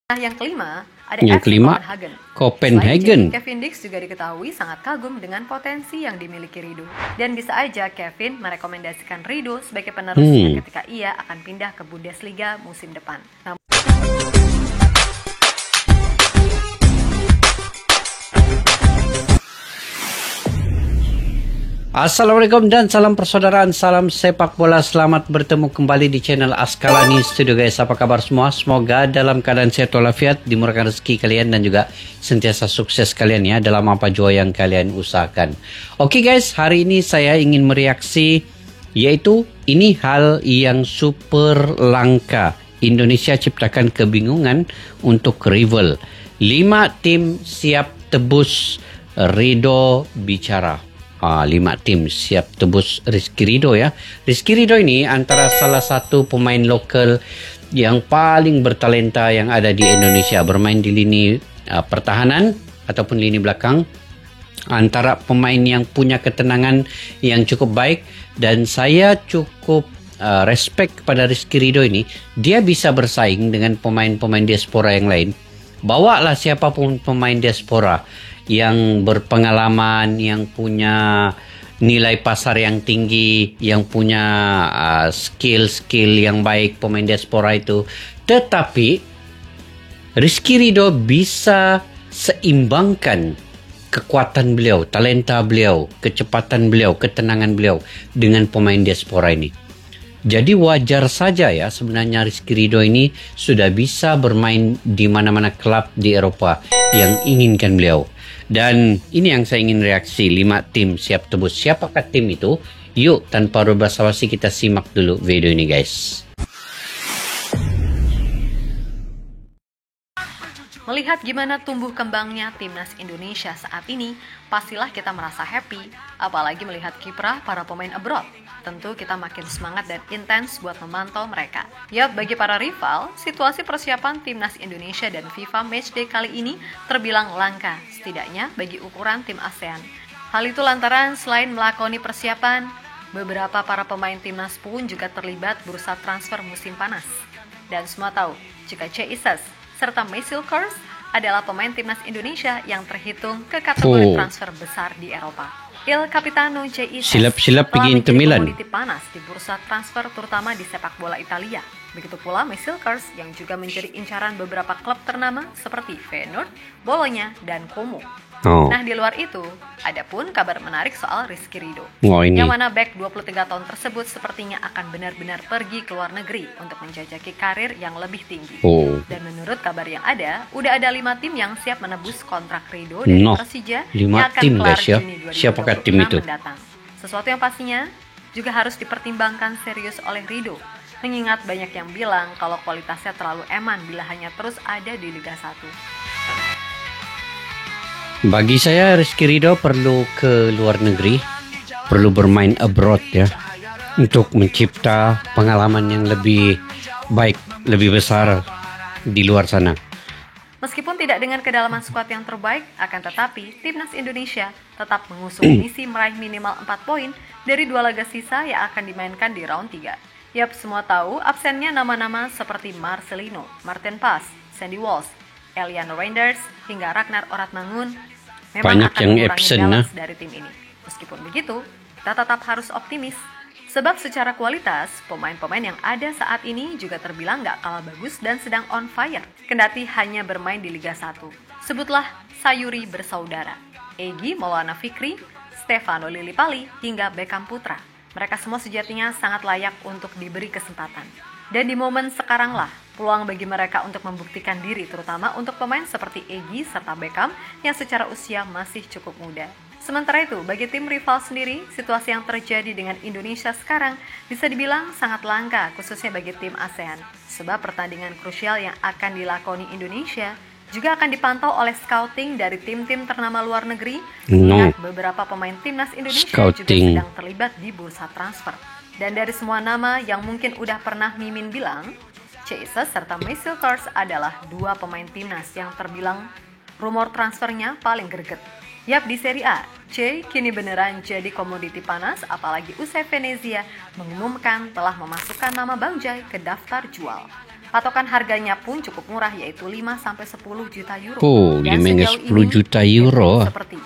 Nah, yang kelima, ada Yang FC kelima, Copenhagen. Copenhagen. Selain Kevin Dix juga diketahui sangat kagum dengan potensi yang dimiliki Rido. Dan bisa aja Kevin merekomendasikan Rido sebagai penerusnya ketika ia akan pindah ke Bundesliga musim depan. Assalamualaikum dan salam persaudaraan, salam sepak bola. Selamat bertemu kembali di channel Askalani Studio guys. Apa kabar semua? Semoga dalam keadaan sehat walafiat, dimurahkan rezeki kalian dan juga sentiasa sukses kalian ya dalam apa jua yang kalian usahakan. Oke guys, hari ini saya ingin mereaksi, yaitu ini hal yang super langka. Indonesia ciptakan kebingungan untuk rival. 5 tim siap tebus Rido bicara. 5 tim siap tebus Rizky Rido ya. Rizky Rido ini antara salah satu pemain lokal yang paling bertalenta yang ada di Indonesia. Bermain di lini pertahanan ataupun lini belakang. Antara pemain yang punya ketenangan yang cukup baik. Dan saya cukup respect kepada Rizky Rido ini. Dia bisa bersaing dengan pemain-pemain diaspora yang lain. Bawalah siapapun pemain diaspora yang berpengalaman, yang punya nilai pasar yang tinggi, yang punya skill-skill yang baik pemain diaspora itu. Tetapi Rizky Rido bisa seimbangkan kekuatan beliau, talenta beliau, kecepatan beliau, ketenangan beliau dengan pemain diaspora ini. Jadi wajar saja ya sebenarnya Rizky Rido ini sudah bisa bermain di mana-mana klub di Eropa yang inginkan beliau. Dan ini yang saya ingin reaksi, 5 tim siap tebus. Siapakah tim itu? Yuk tanpa basa-basi kita simak dulu video ini guys. Melihat gimana tumbuh kembangnya timnas Indonesia saat ini, pastilah kita merasa happy, apalagi melihat kiprah para pemain abroad. Tentu kita makin semangat dan intens buat memantau mereka. Ya, bagi para rival, situasi persiapan timnas Indonesia dan FIFA Matchday kali ini terbilang langka, setidaknya bagi ukuran tim ASEAN. Hal itu lantaran selain melakoni persiapan, beberapa para pemain timnas pun juga terlibat bursa transfer musim panas. Dan semua tahu, jika Jesus serta Marcel Kors adalah pemain timnas Indonesia yang terhitung ke kategori transfer besar di Eropa. Il Capitano Jesus silap-silap pergi Inter Milan. Komoditi panas di bursa transfer terutama di sepak bola Italia. Begitu pula Marcel Kors yang juga menjadi incaran beberapa klub ternama seperti Feyenoord, Bologna, dan Como. Nah, di luar itu, ada pun kabar menarik soal Rizky Rido. Yang mana bek 23 tahun tersebut sepertinya akan benar-benar pergi ke luar negeri untuk menjajaki karir yang lebih tinggi. Dan menurut kabar yang ada, udah ada 5 tim yang siap menebus kontrak Rido dari Persija yang akan kelar Juni 2026 mendatang. Sesuatu yang pastinya juga harus dipertimbangkan serius oleh Rido. Mengingat banyak yang bilang kalau kualitasnya terlalu eman bila hanya terus ada di Liga 1. Bagi saya Rizky Rido perlu ke luar negeri, perlu bermain abroad ya, untuk mencipta pengalaman yang lebih baik, lebih besar di luar sana. Meskipun tidak dengan kedalaman skuad yang terbaik, akan tetapi timnas Indonesia tetap mengusung misi meraih minimal 4 poin dari 2 laga sisa yang akan dimainkan di round 3. Yap, semua tahu absennya nama-nama seperti Marcelino, Martin Pas, Sandy Walsh, Eliano Reinders, hingga Ragnar Oratmangun memang banyak akan yang mengurangi balance dari tim ini. Meskipun begitu, kita tetap harus optimis. Sebab secara kualitas, pemain-pemain yang ada saat ini juga terbilang gak kalah bagus dan sedang on fire. Kendati hanya bermain di Liga 1. Sebutlah Sayuri bersaudara, Egy Maulana Fikri, Stefano Lillipali, hingga Beckham Putra. Mereka semua sejatinya sangat layak untuk diberi kesempatan. Dan di momen sekaranglah peluang bagi mereka untuk membuktikan diri, terutama untuk pemain seperti Egy serta Beckham yang secara usia masih cukup muda. Sementara itu, bagi tim rival sendiri, situasi yang terjadi dengan Indonesia sekarang bisa dibilang sangat langka, khususnya bagi tim ASEAN. Sebab pertandingan krusial yang akan dilakoni Indonesia juga akan dipantau oleh scouting dari tim-tim ternama luar negeri, mengingat beberapa pemain timnas Indonesia juga sedang terlibat di bursa transfer. Dan dari semua nama yang mungkin udah pernah Mimin bilang, Jesus serta Marcel Kors adalah 2 pemain timnas yang terbilang rumor transfernya paling greget. Yap, di Serie A, C kini beneran jadi komoditi panas, apalagi usai Venezia mengumumkan telah memasukkan nama Bang Jai ke daftar jual. Patokan harganya pun cukup murah, yaitu 5-10 juta euro. Oh, Dan 5-10 sejauh ini, juta euro. seperti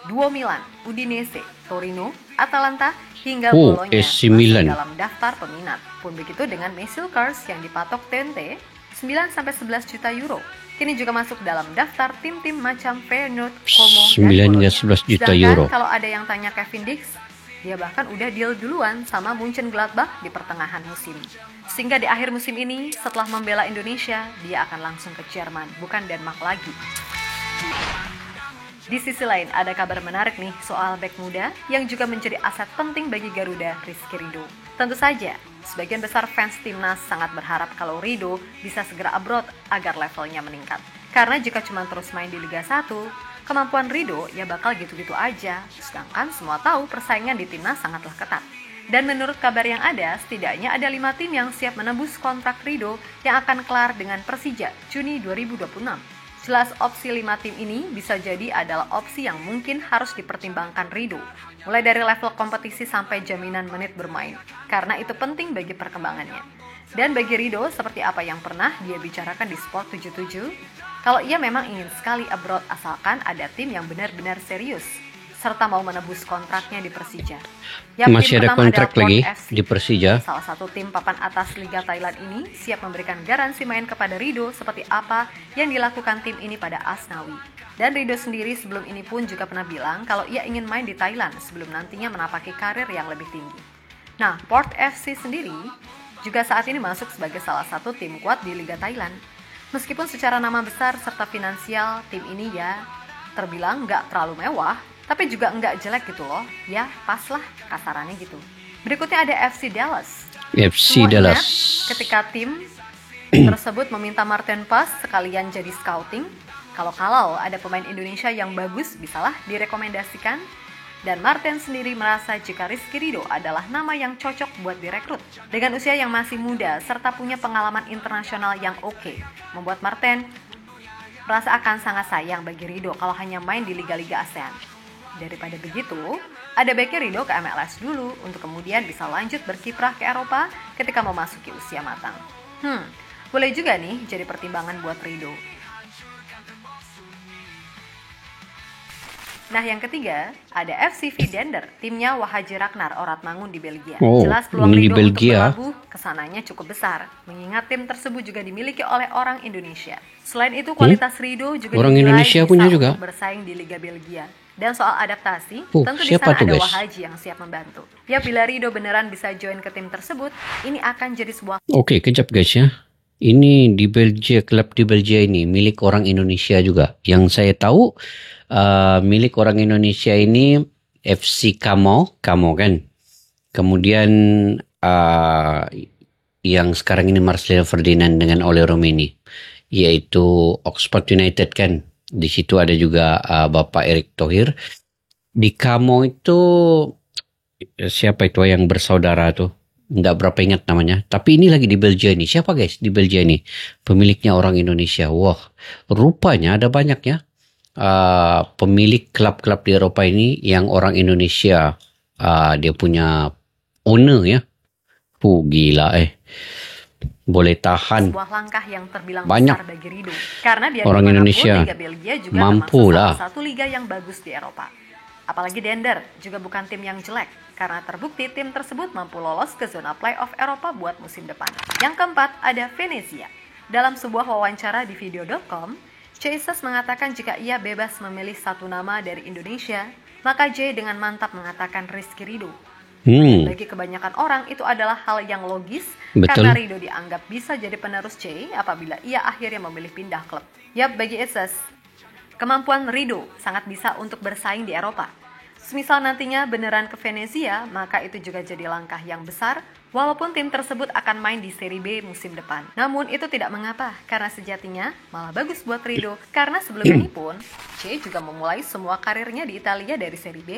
Duo Milan, Udinese, Torino, Atalanta, hingga Oh, Bologna AC Milan. masuk dalam daftar peminat. Pun begitu dengan Messil Cars yang dipatok TNT 9-11 juta euro. Kini juga masuk dalam daftar tim-tim macam Feyenoord, Como, dan 9 hingga Bologna. 11 juta Sedangkan euro. kalau ada yang tanya Kevin Dix, dia bahkan udah deal duluan sama Mönchengladbach di pertengahan musim. Sehingga di akhir musim ini, setelah membela Indonesia, dia akan langsung ke Jerman, bukan Denmark lagi. Di sisi lain, ada kabar menarik nih soal bek muda yang juga menjadi aset penting bagi Garuda, Rizky Ridho. Tentu saja, sebagian besar fans timnas sangat berharap kalau Ridho bisa segera abroad agar levelnya meningkat. Karena jika cuma terus main di Liga 1, kemampuan Ridho ya bakal gitu-gitu aja. Sedangkan semua tahu persaingan di timnas sangatlah ketat. Dan menurut kabar yang ada, setidaknya ada 5 tim yang siap menembus kontrak Ridho yang akan kelar dengan Persija Juni 2026. Jelas opsi 5 tim ini bisa jadi adalah opsi yang mungkin harus dipertimbangkan Ridho, mulai dari level kompetisi sampai jaminan menit bermain, karena itu penting bagi perkembangannya. Dan bagi Ridho, seperti apa yang pernah dia bicarakan di Sport 77, kalau ia memang ingin sekali abroad asalkan ada tim yang benar-benar serius, serta mau menebus kontraknya di Persija. Masih ada kontrak lagi di Persija. Salah satu tim papan atas Liga Thailand ini siap memberikan garansi main kepada Ridho seperti apa yang dilakukan tim ini pada Asnawi. Dan Ridho sendiri sebelum ini pun juga pernah bilang kalau ia ingin main di Thailand sebelum nantinya menapaki karir yang lebih tinggi. Nah, Port FC sendiri juga saat ini masuk sebagai salah satu tim kuat di Liga Thailand. Meskipun secara nama besar serta finansial tim ini ya terbilang nggak terlalu mewah, tapi juga nggak jelek gitu loh, ya pas lah kasarannya gitu. Berikutnya ada FC Dallas. FC Semua Dallas. ingat ketika tim tersebut meminta Martin Paes sekalian jadi scouting, kalau ada pemain Indonesia yang bagus bisalah direkomendasikan. Dan Martin sendiri merasa jika Rizky Ridho adalah nama yang cocok buat direkrut. Dengan usia yang masih muda serta punya pengalaman internasional yang oke, membuat Martin merasa akan sangat sayang bagi Ridho kalau hanya main di liga-liga ASEAN. Daripada begitu, ada baiknya Ridho ke MLS dulu untuk kemudian bisa lanjut berkiprah ke Eropa ketika memasuki usia matang. Boleh juga nih jadi pertimbangan buat Ridho. Nah yang ketiga, ada FC Vidender, timnya Wahaji Ragnar Oratmangun di Belgia. Oh, Jelas peluang ini di Ridho untuk Belgia. berlabuh kesananya cukup besar, mengingat tim tersebut juga dimiliki oleh orang Indonesia. Selain itu kualitas Ridho juga Orang dinilai Indonesia bisa punya juga? untuk bersaing di Liga Belgia. Dan soal adaptasi, tentu di siapa sana tuh, ada guys? Wahaji yang siap membantu. Ya bila Ridho beneran bisa join ke tim tersebut, ini akan jadi sebuah Oke, kejap guys ya. Ini di Belgia, klub di Belgia ini milik orang Indonesia juga. Yang saya tahu milik orang Indonesia ini FC Como kan. Kemudian yang sekarang ini Marcelo Ferdinand dengan Ole Romeni, yaitu Oxford United kan. Di situ ada juga Bapak Erick Thohir. Di Como itu siapa itu yang bersaudara tuh? Nggak berapa ingat namanya. Tapi ini lagi di Belgia ini. Siapa guys di Belgia ini? Pemiliknya orang Indonesia. Wah, rupanya ada banyak ya. Pemilik klub-klub di Eropa ini yang orang Indonesia. Dia punya owner ya. Gila boleh tahan. sebuah langkah yang terbilang Banyak besar bagi Ridho. Karena biar orang dimanapun, Indonesia Liga Belgia juga mampu termasuk lah. salah satu liga yang bagus di Eropa. Apalagi Dender juga bukan tim yang jelek, karena terbukti tim tersebut mampu lolos ke zona playoff Eropa buat musim depan. Yang keempat ada Venezia. Dalam sebuah wawancara di video.com, Jesus mengatakan jika ia bebas memilih satu nama dari Indonesia, maka Jay dengan mantap mengatakan Rizky Ridho. Bagi kebanyakan orang itu adalah hal yang logis. Betul. Karena Ridho dianggap bisa jadi penerus Jay apabila ia akhirnya memilih pindah klub. Yap, bagi Jesus, kemampuan Ridho sangat bisa untuk bersaing di Eropa. Semisal nantinya beneran ke Venezia, maka itu juga jadi langkah yang besar, walaupun tim tersebut akan main di Serie B musim depan. Namun itu tidak mengapa, karena sejatinya malah bagus buat Ridho. Karena sebelum ini pun, Jay juga memulai semua karirnya di Italia dari Serie B,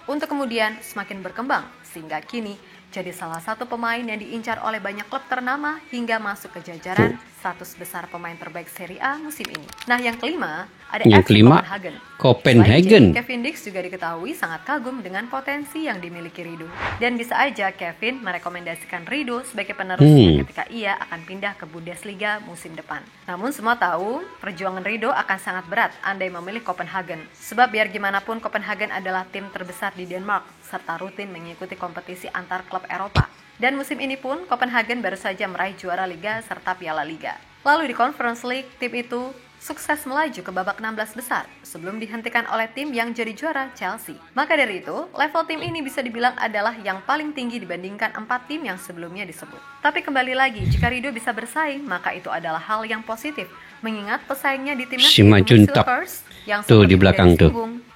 untuk kemudian semakin berkembang, sehingga kini jadi salah satu pemain yang diincar oleh banyak klub ternama hingga masuk ke jajaran status besar pemain terbaik Serie A musim ini. Nah, yang kelima ada Yang FC kelima, Copenhagen. Copenhagen. Selain Kevin Dix juga diketahui sangat kagum dengan potensi yang dimiliki Rido. Dan bisa aja Kevin merekomendasikan Rido sebagai penerusnya ketika ia akan pindah ke Bundesliga musim depan. Namun semua tahu perjuangan Rido akan sangat berat andai memilih Copenhagen. Sebab biar gimana pun Copenhagen adalah tim terbesar di Denmark serta rutin mengikuti kompetisi antar klub Eropa. Dan musim ini pun Copenhagen baru saja meraih juara Liga serta Piala Liga. Lalu di Conference League, tim itu sukses melaju ke babak 16 besar sebelum dihentikan oleh tim yang jadi juara Chelsea. Maka dari itu, level tim ini bisa dibilang adalah yang paling tinggi dibandingkan 4 tim yang sebelumnya disebut. Tapi kembali lagi, jika Rido bisa bersaing, maka itu adalah hal yang positif. Mengingat pesaingnya di timnas Silvers yang tuh di belakang tuh.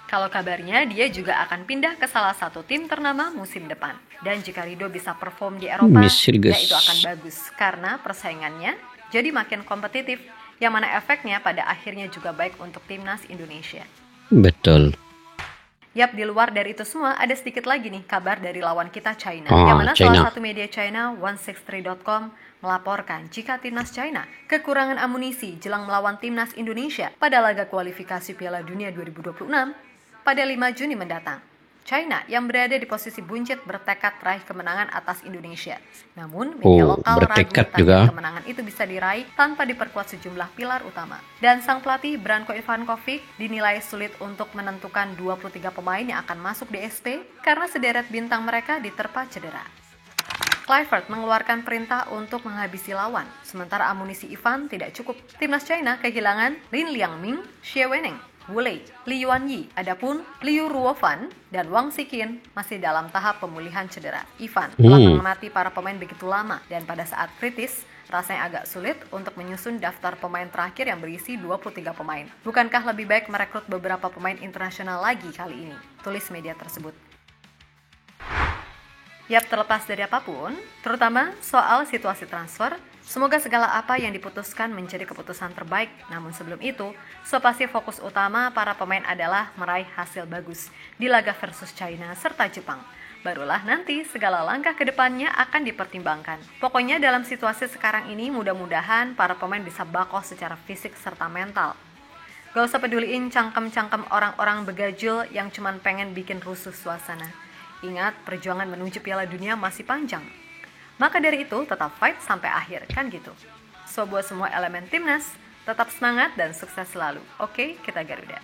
Kalau kabarnya dia juga akan pindah ke salah satu tim ternama musim depan. Dan jika Rido bisa perform di Eropa, ya itu akan bagus karena persaingannya jadi makin kompetitif, yang mana efeknya pada akhirnya juga baik untuk timnas Indonesia. Betul. Yap, di luar dari itu semua ada sedikit lagi nih kabar dari lawan kita China. Yang mana salah satu media China 163.com melaporkan jika timnas China kekurangan amunisi jelang melawan timnas Indonesia pada laga kualifikasi Piala Dunia 2026 pada 5 Juni mendatang. China yang berada di posisi buncit bertekad raih kemenangan atas Indonesia. Namun, media lokal ragu tentang kemenangan itu bisa diraih tanpa diperkuat sejumlah pilar utama. Dan sang pelatih Branko Ivankovic dinilai sulit untuk menentukan 23 pemain yang akan masuk di SP karena sederet bintang mereka diterpa cedera. Kluivert mengeluarkan perintah untuk menghabisi lawan, sementara amunisi Ivan tidak cukup. Timnas China kehilangan Lin Liangming, Xie Weneng, Wu Lei, Li Yuanyi, adapun Liu Ruofan dan Wang Xiqin masih dalam tahap pemulihan cedera. Ivan telah mengamati para pemain begitu lama dan pada saat kritis, rasanya agak sulit untuk menyusun daftar pemain terakhir yang berisi 23 pemain. Bukankah lebih baik merekrut beberapa pemain internasional lagi kali ini? Tulis media tersebut. Yap, terlepas dari apapun, terutama soal situasi transfer, semoga segala apa yang diputuskan menjadi keputusan terbaik. Namun sebelum itu, pasti fokus utama para pemain adalah meraih hasil bagus di laga versus China serta Jepang. Barulah nanti segala langkah ke depannya akan dipertimbangkan. Pokoknya dalam situasi sekarang ini mudah-mudahan para pemain bisa bakoh secara fisik serta mental. Gak usah peduliin cangkem-cangkem orang-orang begajul yang cuman pengen bikin rusuh suasana. Ingat, perjuangan menuju Piala Dunia masih panjang. Maka dari itu, tetap fight sampai akhir, kan gitu. So, buat semua elemen timnas, tetap semangat dan sukses selalu. Oke, kita Garuda.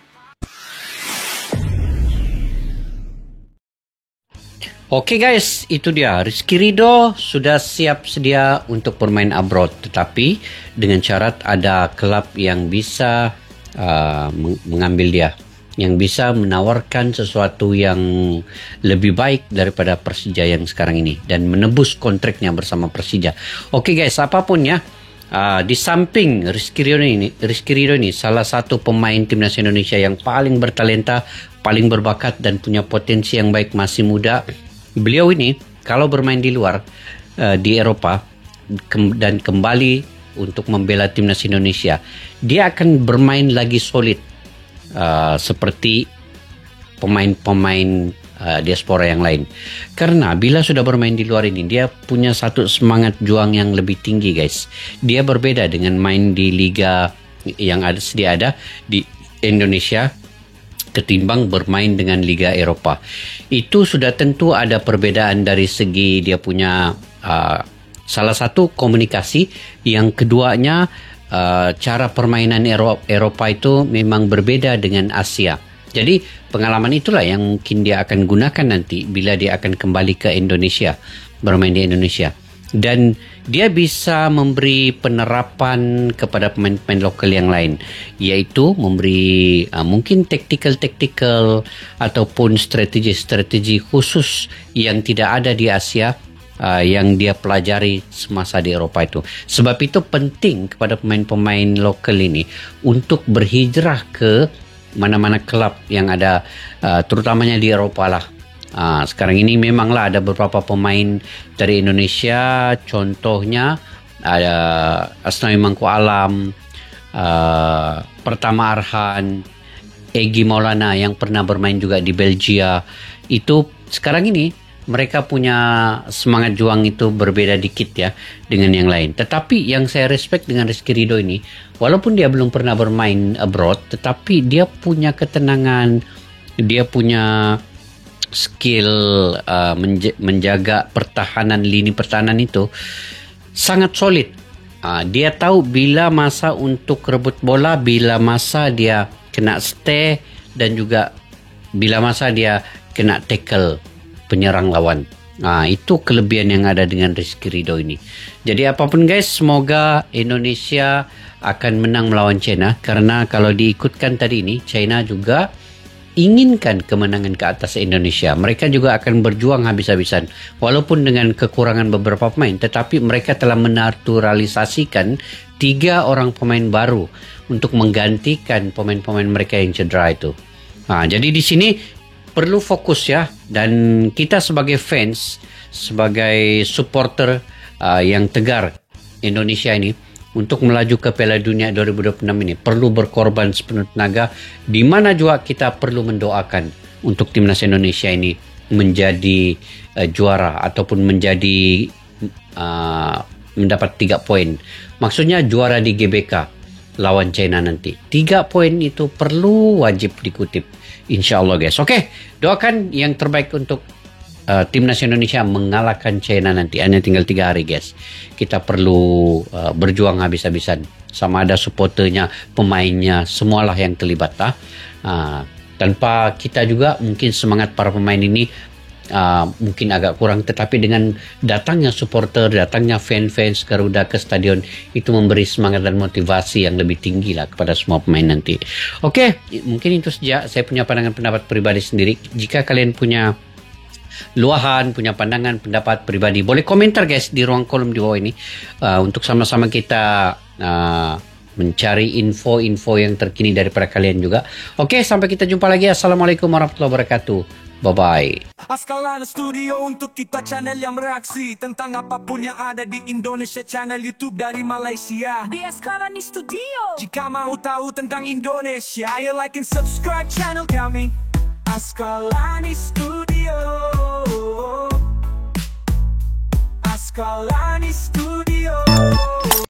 Oke guys, itu dia. Rizky Ridho sudah siap sedia untuk bermain abroad. Tetapi dengan syarat ada klub yang bisa mengambil dia, yang bisa menawarkan sesuatu yang lebih baik daripada Persija yang sekarang ini dan menebus kontraknya bersama Persija. Oke guys, apapun ya, di samping Rizky Ridho ini salah satu pemain timnas Indonesia yang paling bertalenta, paling berbakat dan punya potensi yang baik, masih muda. Beliau ini kalau bermain di luar di Eropa dan kembali untuk membela timnas Indonesia, dia akan bermain lagi solid. Seperti pemain-pemain diaspora yang lain. Karena bila sudah bermain di luar ini, dia punya satu semangat juang yang lebih tinggi guys. Dia berbeda dengan main di liga yang sedia ada di Indonesia ketimbang bermain dengan liga Eropa. Itu sudah tentu ada perbedaan dari segi dia punya salah satu komunikasi, yang keduanya cara permainan Eropa itu memang berbeda dengan Asia. Jadi pengalaman itulah yang mungkin dia akan gunakan nanti bila dia akan kembali ke Indonesia, bermain di Indonesia. Dan dia bisa memberi penerapan kepada pemain-pemain lokal yang lain, yaitu memberi mungkin tactical ataupun strategi khusus yang tidak ada di Asia, yang dia pelajari semasa di Eropa itu. Sebab itu penting kepada pemain-pemain lokal ini untuk berhijrah ke mana-mana klub yang ada, terutamanya di Eropa lah. Sekarang ini memanglah ada beberapa pemain dari Indonesia, contohnya ada Asnawi Mangku Alam, Pertama Arhan, Egy Maulana yang pernah bermain juga di Belgia. Itu sekarang ini mereka punya semangat juang itu berbeda dikit ya dengan yang lain. Tetapi yang saya respect dengan Rizky Ridho ini, walaupun dia belum pernah bermain abroad, tetapi dia punya ketenangan, dia punya skill menjaga pertahanan, lini pertahanan itu sangat solid. Dia tahu bila masa untuk rebut bola, bila masa dia kena stay, dan juga bila masa dia kena tackle penyerang lawan. Itu kelebihan yang ada dengan Rizky Ridho ini. Jadi apapun guys, semoga Indonesia akan menang melawan China, karena kalau diikutkan tadi ini, China juga inginkan kemenangan ke atas Indonesia. Mereka juga akan berjuang habis-habisan. Walaupun dengan kekurangan beberapa pemain, tetapi mereka telah menaturalisasikan 3 orang pemain baru untuk menggantikan pemain-pemain mereka yang cedera itu. Jadi di sini perlu fokus ya, dan kita sebagai fans, sebagai supporter yang tegar Indonesia ini, untuk melaju ke Piala Dunia 2026 ini perlu berkorban sepenuh tenaga, di mana juga kita perlu mendoakan untuk timnas Indonesia ini menjadi juara ataupun menjadi mendapat 3 poin. Maksudnya juara di GBK lawan China nanti. 3 poin itu perlu wajib dikutip, insya Allah guys. Oke, doakan yang terbaik untuk timnas Indonesia mengalahkan China nanti. Hanya tinggal 3 hari guys. Kita perlu berjuang habis-habisan. Sama ada supporternya, pemainnya, semualah yang terlibat. Tanpa kita juga mungkin semangat para pemain ini mungkin agak kurang. Tetapi dengan datangnya supporter, datangnya fans Garuda ke stadion, itu memberi semangat dan motivasi yang lebih tinggi lah kepada semua pemain nanti. Oke, mungkin itu saja. Saya punya pandangan pendapat pribadi sendiri. Jika kalian punya luahan, punya pandangan, pendapat pribadi, boleh komentar guys di ruang kolom di bawah ini, untuk sama-sama kita mencari info-info yang terkini daripada kalian juga. Oke, sampai kita jumpa lagi. Assalamualaikum warahmatullahi wabarakatuh. Bye-bye. Askalani Studio untuk kita, channel yang bereaksi tentang apapun yang ada di Indonesia, channel YouTube dari Malaysia di Askalani Studio. Jika mau tahu tentang Indonesia, ayo like and subscribe channel kami, Askalani Studio. Askalani Studio.